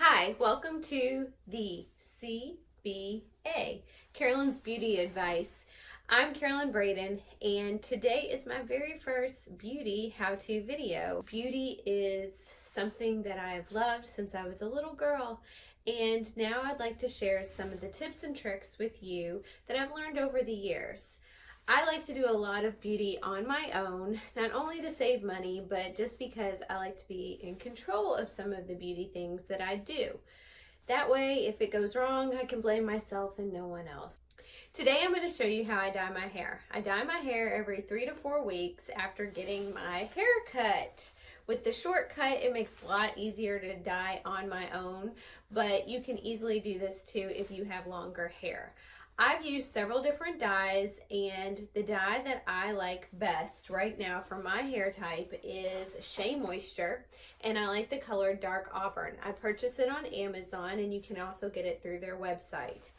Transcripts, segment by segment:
Hi, welcome to the CBA, Carolyn's Beauty Advice. I'm Carolyn Braden, and today is my very first beauty how-to video. Beauty is something that I've loved since I was a little girl, and now I'd like to share some of the tips and tricks with you that I've learned over the years. I like to do a lot of beauty on my own, not only to save money, but just because I like to be in control of some of the beauty things that I do. That way, if it goes wrong, I can blame myself and no one else. Today, I'm going to show you how I dye my hair. I dye my hair every 3 to 4 weeks after getting my hair cut. With the shortcut, it makes it a lot easier to dye on my own, but you can easily do this too if you have longer hair. I've used several different dyes, and the dye that I like best right now for my hair type is Shea Moisture, and I like the color Dark Auburn. I purchased it on Amazon, and you can also get it through their website.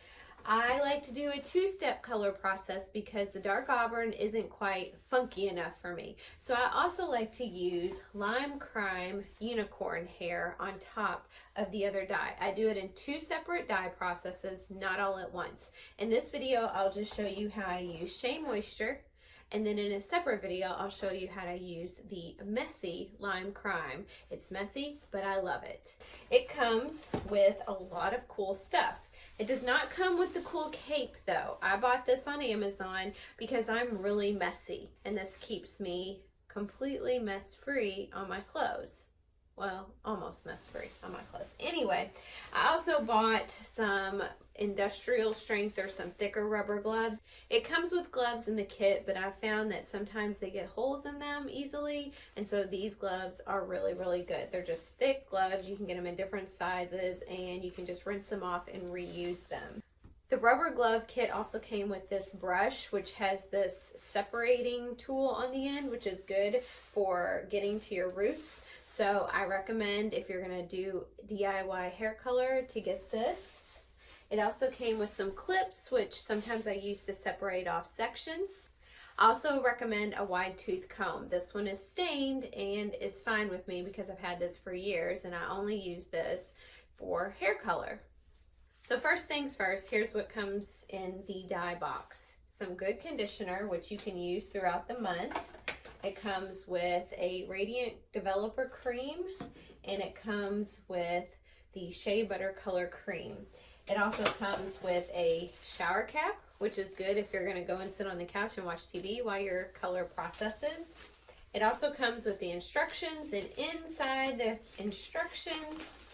I like to do a two-step color process because the Dark Auburn isn't quite funky enough for me. So I also like to use Lime Crime Unicorn Hair on top of the other dye. I do it in 2 separate dye processes, not all at once. In this video, I'll just show you how I use Shea Moisture, and then in a separate video, I'll show you how to use the messy Lime Crime. It's messy, but I love it. It comes with a lot of cool stuff. It does not come with the cool cape though. I bought this on Amazon because I'm really messy, and this keeps me completely mess-free on my clothes. Well, almost mess-free on my clothes. Anyway, I also bought some industrial strength or some thicker rubber gloves. It comes with gloves in the kit, but I found that sometimes they get holes in them easily, and so these gloves are really, really good. They're just thick gloves. You can get them in different sizes, and you can just rinse them off and reuse them. The rubber glove kit also came with this brush, which has this separating tool on the end, which is good for getting to your roots. So I recommend, if you're gonna do DIY hair color, to get this. It also came with some clips, which sometimes I use to separate off sections. I also recommend a wide tooth comb. This one is stained, and it's fine with me because I've had this for years, and I only use this for hair color. So first things first, here's what comes in the dye box. Some good conditioner, which you can use throughout the month. It comes with a Radiant Developer Cream, and it comes with the Shea Butter Color Cream. It also comes with a shower cap, which is good if you're gonna go and sit on the couch and watch TV while your color processes. It also comes with the instructions, and inside the instructions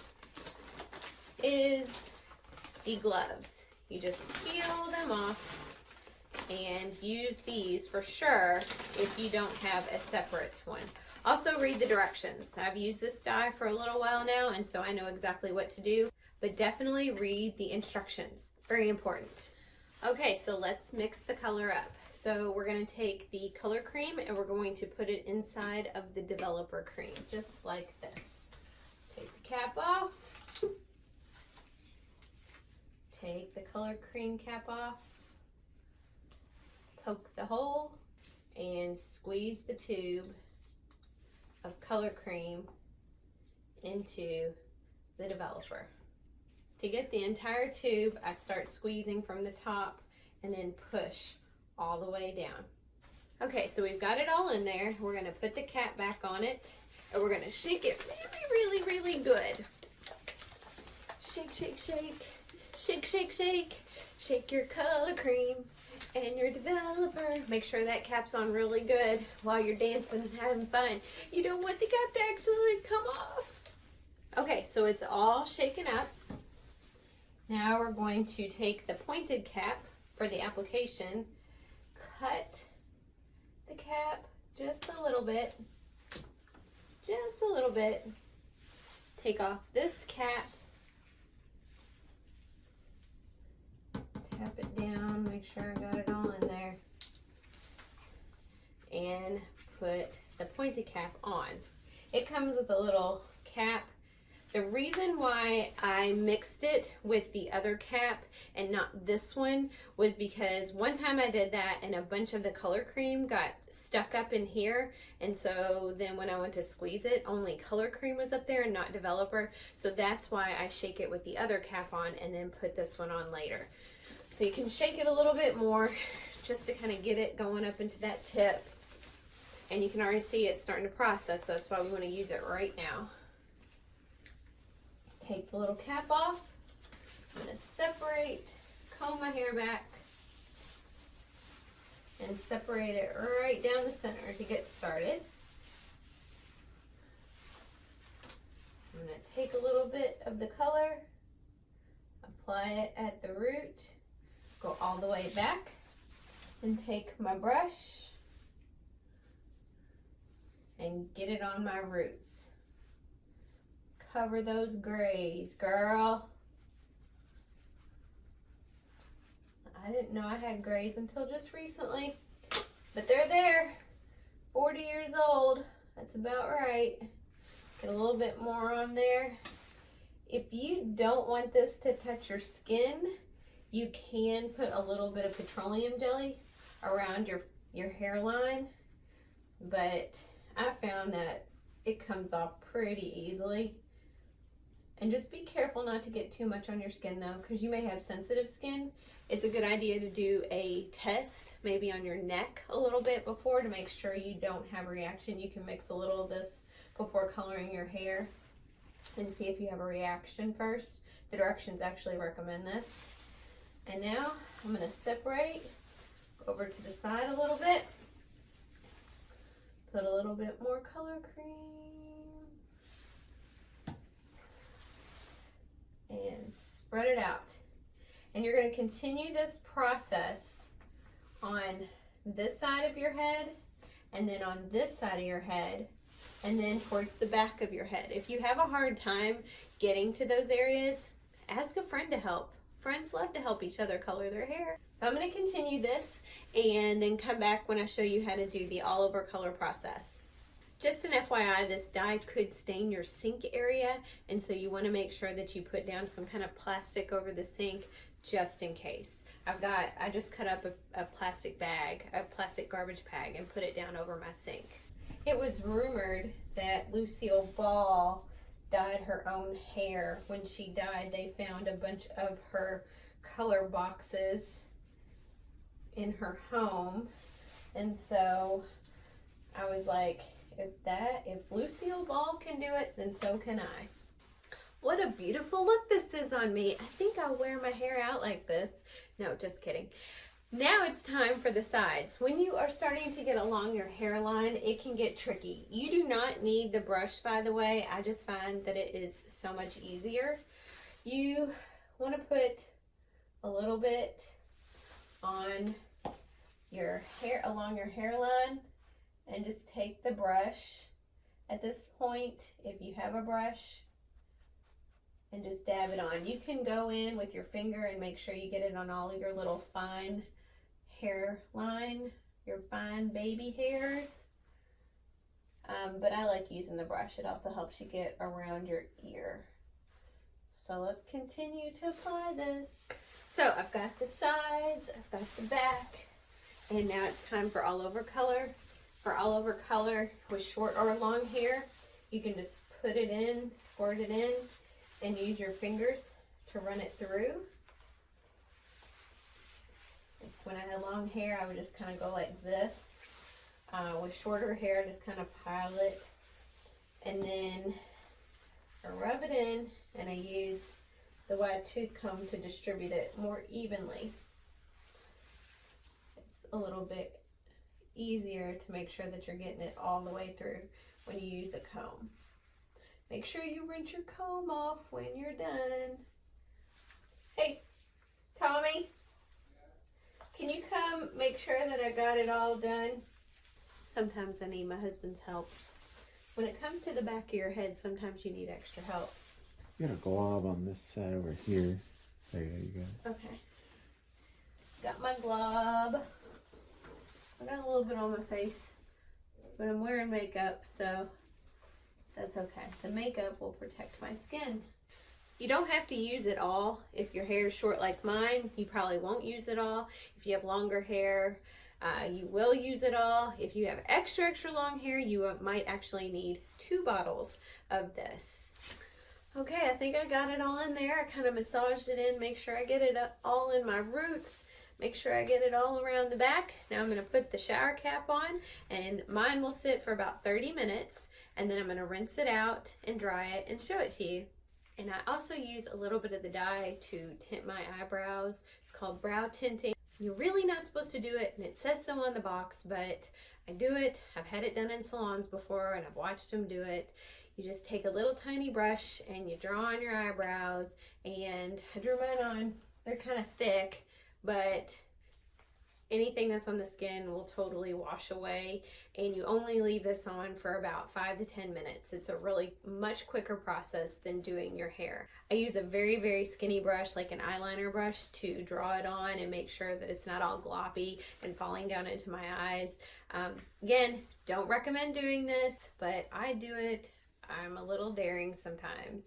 is the gloves. You just peel them off and use these for sure if you don't have a separate one. Also read the directions. I've used this dye for a little while now, and so I know exactly what to do, but definitely read the instructions. Very important. Okay, so let's mix the color up. So we're gonna take the color cream and we're going to put it inside of the developer cream, just like this. Take the cap off. Take the color cream cap off. Poke the hole and squeeze the tube of color cream into the developer. To get the entire tube, I start squeezing from the top and then push all the way down. Okay, so we've got it all in there. We're gonna put the cap back on it, and we're gonna shake it really, really, really good. Shake, shake, shake. Shake, shake, shake. Shake your color cream and your developer. Make sure that cap's on really good while you're dancing and having fun. You don't want the cap to actually come off. Okay, so it's all shaken up. Now we're going to take the pointed cap for the application, cut the cap just a little bit, take off this cap, tap it down, make sure I got it all in there, and put the pointed cap on. It comes with a little cap The reason why I mixed it with the other cap and not this one was because one time I did that and a bunch of the color cream got stuck up in here, and so then when I went to squeeze it, only color cream was up there and not developer. So that's why I shake it with the other cap on and then put this one on later. So you can shake it a little bit more just to kind of get it going up into that tip. And you can already see it starting to process, so that's why we want to use it right now. Take the little cap off. I'm going to separate, comb my hair back, and separate it right down the center to get started. I'm going to take a little bit of the color, apply it at the root, go all the way back, and take my brush and get it on my roots. Cover those grays, girl. I didn't know I had grays until just recently, but they're there. 40 years old, that's about right. Get a little bit more on there. If you don't want this to touch your skin, you can put a little bit of petroleum jelly around your hairline, but I found that it comes off pretty easily. And just be careful not to get too much on your skin though, because you may have sensitive skin. It's a good idea to do a test, maybe on your neck a little bit before, to make sure you don't have a reaction. You can mix a little of this before coloring your hair and see if you have a reaction first. The directions actually recommend this. And now I'm going to separate over to the side a little bit. Put a little bit more color cream. And spread it out. And you're going to continue this process on this side of your head, and then on this side of your head, and then towards the back of your head. If you have a hard time getting to those areas, ask a friend to help. Friends love to help each other color their hair. So I'm going to continue this and then come back when I show you how to do the all over color process. Just an FYI, this dye could stain your sink area, and so you want to make sure that you put down some kind of plastic over the sink just in case. I just cut up a plastic bag, a plastic garbage bag, and put it down over my sink. It was rumored that Lucille Ball dyed her own hair. When she died, they found a bunch of her color boxes in her home, and so I was like, if Lucille Ball can do it, then so can I. What a beautiful look this is on me. I think I'll wear my hair out like this. No, just kidding. Now it's time for the sides. When you are starting to get along your hairline, it can get tricky. You do not need the brush, by the way. I just find that it is so much easier. You want to put a little bit on your hair, along your hairline, and just take the brush at this point, if you have a brush, and just dab it on. You can go in with your finger and make sure you get it on all your little fine hairline, your fine baby hairs. But I like using the brush. It also helps you get around your ear. So let's continue to apply this. So I've got the sides, I've got the back, and now it's time for all over color. For all over color with short or long hair, you can just put it in, squirt it in, and use your fingers to run it through. When I had long hair, I would just kind of go like this. With shorter hair, just kind of pile it, and then I rub it in, and I use the wide tooth comb to distribute it more evenly. It's a little bit easier to make sure that you're getting it all the way through when you use a comb. Make sure you rinse your comb off when you're done. Hey, Tommy, can you come make sure that I got it all done? Sometimes I need my husband's help. When it comes to the back of your head, sometimes you need extra help. You got a glob on this side over here. There you go. Okay. Got my glob. I got a little bit on my face, but I'm wearing makeup, so that's okay. The makeup will protect my skin. You don't have to use it all. If your hair is short like mine, you probably won't use it all. If you have longer hair, you will use it all. If you have extra long hair, you might actually need 2 bottles of this. Okay, I think I got it all in there. I kind of massaged it in, make sure I get it all in my roots. Make sure I get it all around the back. Now I'm going to put the shower cap on, and mine will sit for about 30 minutes, and then I'm going to rinse it out and dry it and show it to you. And I also use a little bit of the dye to tint my eyebrows. It's called brow tinting. You're really not supposed to do it, and it says so on the box, but I do it. I've had it done in salons before, and I've watched them do it. You just take a little tiny brush, and you draw on your eyebrows, and I drew mine on. They're kind of thick, but anything that's on the skin will totally wash away, and you only leave this on for about 5 to 10 minutes. It's a really much quicker process than doing your hair. I use a very skinny brush, like an eyeliner brush, to draw it on and make sure that it's not all gloppy and falling down into my eyes. Again, don't recommend doing this, but I do it. I'm a little daring sometimes.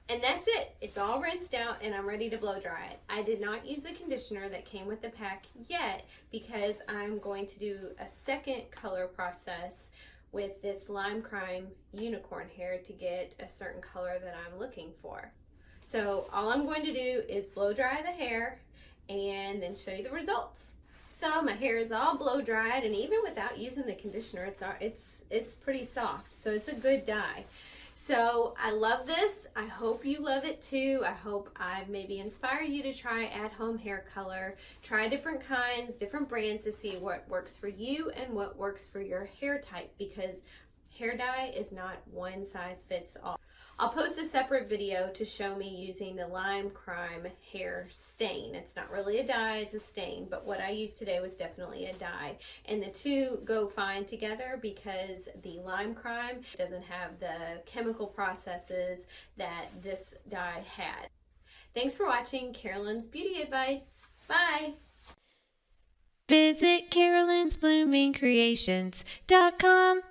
And that's it. It's all rinsed out and I'm ready to blow dry it. I did not use the conditioner that came with the pack yet because I'm going to do a second color process with this Lime Crime unicorn hair to get a certain color that I'm looking for. So all I'm going to do is blow dry the hair and then show you the results. So my hair is all blow dried, and even without using the conditioner, it's pretty soft. So it's a good dye. So I love this. I hope you love it too. I hope I've maybe inspired you to try at-home hair color. Try different kinds, different brands to see what works for you and what works for your hair type, because hair dye is not one size fits all. I'll post a separate video to show me using the Lime Crime hair stain. It's not really a dye, it's a stain, but what I used today was definitely a dye. And the two go fine together because the Lime Crime doesn't have the chemical processes that this dye had. Thanks for watching Carolyn's Beauty Advice. Bye! Visit Carolyn'sBloomingCreations.com